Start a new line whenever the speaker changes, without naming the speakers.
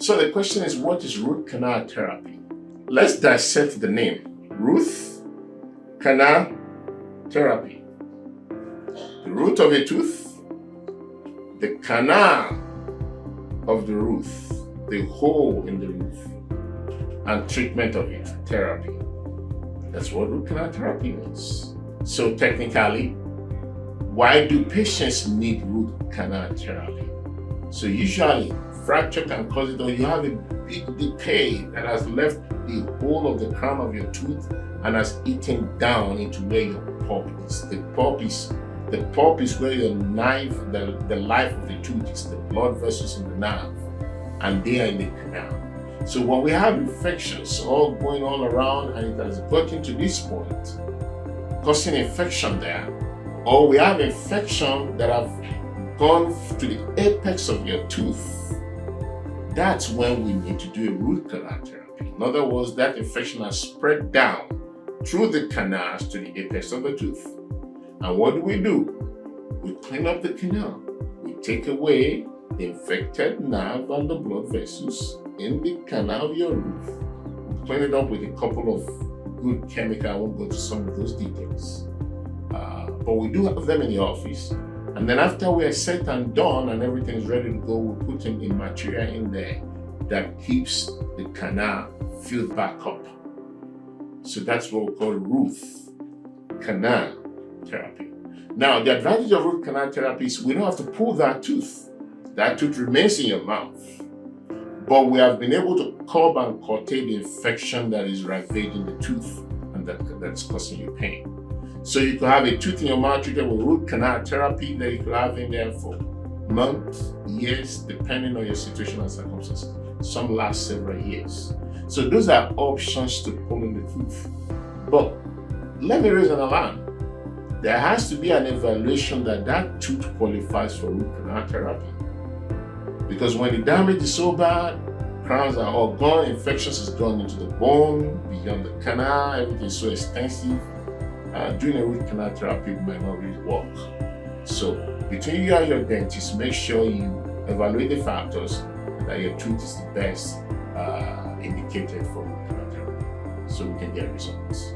So the question is, what is root canal therapy? Let's dissect the name. Root canal therapy. The root of a tooth, the canal of the roof, the hole in the roof, and treatment of it, therapy. That's what root canal therapy means. So technically, why do patients need root canal therapy? So usually, fracture can cause it, or you have a big decay that has left the whole of the crown of your tooth and has eaten down into where your pulp is. The pulp is where your knife, the life of the tooth is, the blood vessels in the nerve, and they are in the canal. So when we have infections all going all around and it has gotten to this point, causing infection there, or we have infection that have gone to the apex of your tooth, that's when we need to do a root canal therapy. In other words, that infection has spread down through the canals to the apex of the tooth. And what do? We clean up the canal. We take away the infected nerve and the blood vessels in the canal of your roof. We clean it up with a couple of good chemicals. I won't go to some of those details. But we do have them in the office. And then after we are set and done and everything is ready to go, we put in a material in there that keeps the canal filled back up. So that's what we call root canal therapy. Now, the advantage of root canal therapy is we don't have to pull that tooth. That tooth remains in your mouth. But we have been able to curb and curtail the infection that is ravaging the tooth and that's causing you pain. So you could have a tooth in your mouth treated with root canal therapy that you could have in there for months, years, depending on your situation and circumstances. Some last several years. So those are options to pulling the tooth. But let me raise an alarm. There has to be an evaluation that tooth qualifies for root canal therapy. Because when the damage is so bad, crowns are all gone, infections is gone into the bone, beyond the canal, everything is so extensive. Doing a root canal therapy might not really work. So between you and your dentist, make sure you evaluate the factors that your tooth is the best indicated for root canal therapy, so we can get results.